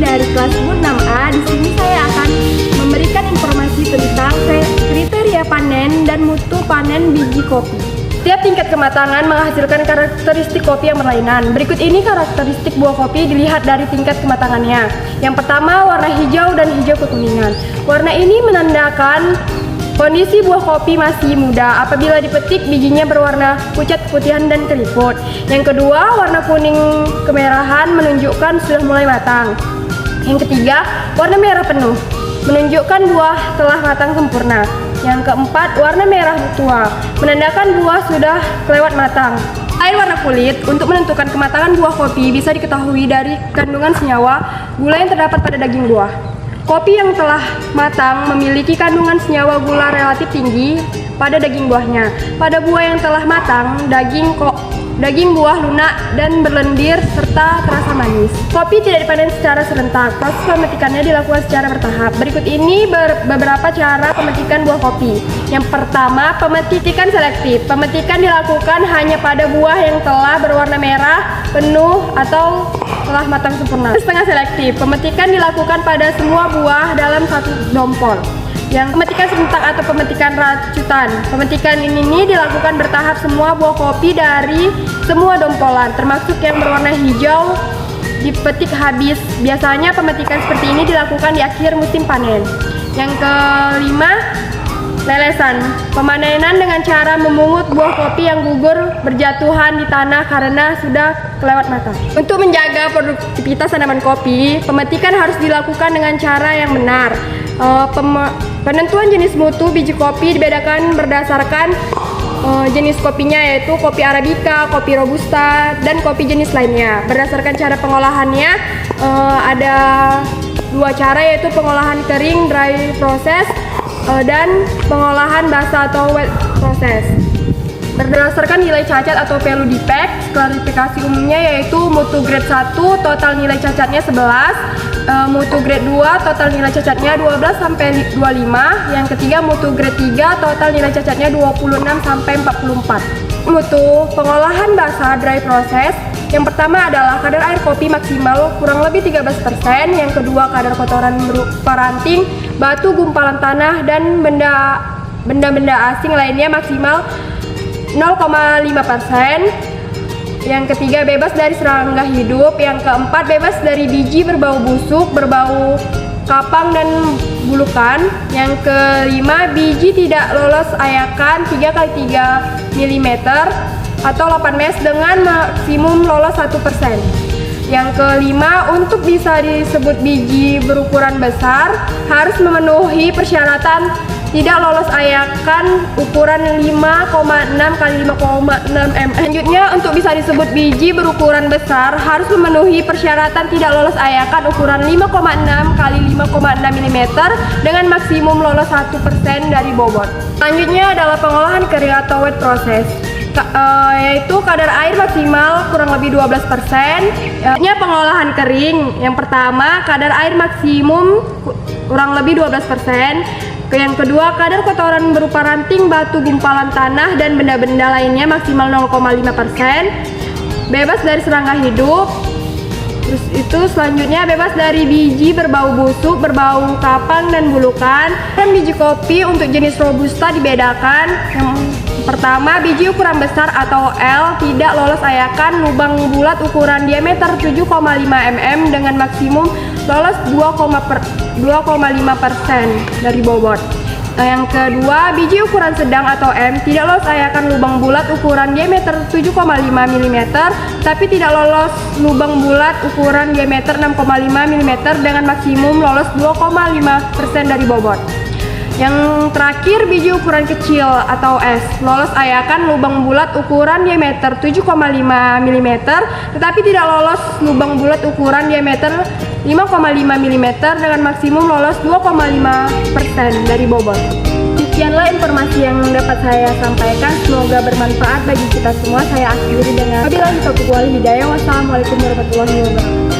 dari kelas 6A. Di sini saya akan memberikan informasi tentang kriteria panen dan mutu panen biji kopi. Setiap tingkat kematangan menghasilkan karakteristik kopi yang berlainan. Berikut ini karakteristik buah kopi dilihat dari tingkat kematangannya. Yang pertama, warna hijau dan hijau kekuningan. Warna ini menandakan kondisi buah kopi masih muda. Apabila dipetik, bijinya berwarna pucat, keputihan, dan keriput. Yang kedua, warna kuning kemerahan menunjukkan sudah mulai matang. Yang ketiga, warna merah penuh menunjukkan buah telah matang sempurna. Yang keempat, warna merah tua menandakan buah sudah kelewat matang. Air warna kulit untuk menentukan kematangan buah kopi bisa diketahui dari kandungan senyawa gula yang terdapat pada daging buah. Kopi yang telah matang memiliki kandungan senyawa gula relatif tinggi pada daging buahnya. Pada buah yang telah matang, daging buah lunak dan berlendir serta terasa manis. Kopi tidak dipanen secara serentak. Proses pemetikannya dilakukan secara bertahap. Berikut ini beberapa cara pemetikan buah kopi. Yang pertama, pemetikan selektif. Pemetikan dilakukan hanya pada buah yang telah berwarna merah penuh atau telah matang sempurna. Setengah selektif. Pemetikan dilakukan pada semua buah dalam satu dompol. Yang pemetikan serentak atau pemetikan racutan. Pemetikan ini dilakukan bertahap semua buah kopi dari semua dompolan, termasuk yang berwarna hijau dipetik habis. Biasanya pemetikan seperti ini dilakukan di akhir musim panen. Yang kelima, lelesan. Pemanenan dengan cara memungut buah kopi yang gugur berjatuhan di tanah karena sudah kelewat matang. Untuk menjaga produktivitas tanaman kopi, pemetikan harus dilakukan dengan cara yang benar. Penentuan jenis mutu biji kopi dibedakan berdasarkan jenis kopinya, yaitu kopi Arabica, kopi Robusta, dan kopi jenis lainnya. Berdasarkan cara pengolahannya, ada dua cara, yaitu pengolahan kering dry process dan pengolahan basah atau wet process. Berdasarkan nilai cacat atau value defect, klasifikasi umumnya yaitu mutu grade 1 total nilai cacatnya 11, mutu grade 2 total nilai cacatnya 12 sampai 25, yang ketiga mutu grade 3 total nilai cacatnya 26 sampai 44. Mutu pengolahan basah dry process, yang pertama adalah kadar air kopi maksimal kurang lebih 13%, yang kedua kadar kotoran berupa ranting, batu, gumpalan tanah, dan benda-benda asing lainnya maksimal 0,5%. Yang ketiga, bebas dari serangga hidup. Yang keempat, bebas dari biji berbau busuk, berbau kapang, dan bulukan. Yang kelima, biji tidak lolos ayakan 3x3 mm atau 8 mes dengan maksimum lolos 1%. Yang kelima, untuk bisa disebut biji berukuran besar harus memenuhi persyaratan tidak lolos ayakan ukuran 5,6 x 5,6 mm. Selanjutnya, untuk bisa disebut biji berukuran besar harus memenuhi persyaratan tidak lolos ayakan ukuran 5,6 x 5,6 mm dengan maksimum lolos 1% dari bobot. Selanjutnya adalah pengolahan kering atau wet process, yaitu kadar air maksimal kurang lebih 12%. Ini pengolahan kering. Yang pertama, kadar air maksimum kurang lebih 12%. Yang kedua, kadar kotoran berupa ranting, batu, gumpalan tanah, dan benda-benda lainnya maksimal 0,5%. Bebas dari serangga hidup. Terus itu selanjutnya bebas dari biji berbau busuk, berbau kapang, dan bulukan. Dan biji kopi untuk jenis Robusta dibedakan. Yang pertama, biji ukuran besar atau L tidak lolos ayakan lubang bulat ukuran diameter 7,5 mm dengan maksimum lolos 2,5% dari bobot. Yang kedua, biji ukuran sedang atau M tidak lolos ayakan lubang bulat ukuran diameter 7,5 mm tapi tidak lolos lubang bulat ukuran diameter 6,5 mm dengan maksimum lolos 2,5% dari bobot. Yang terakhir, biji ukuran kecil atau S lolos ayakan lubang bulat ukuran diameter 7,5 mm tetapi tidak lolos lubang bulat ukuran diameter 5,5 mm dengan maksimum lolos 2,5% dari bobot. Sekianlah informasi yang dapat saya sampaikan, semoga bermanfaat bagi kita semua. Saya akhiri dengan wabillahi taufiq wal hidayah. Wassalamualaikum warahmatullahi wabarakatuh.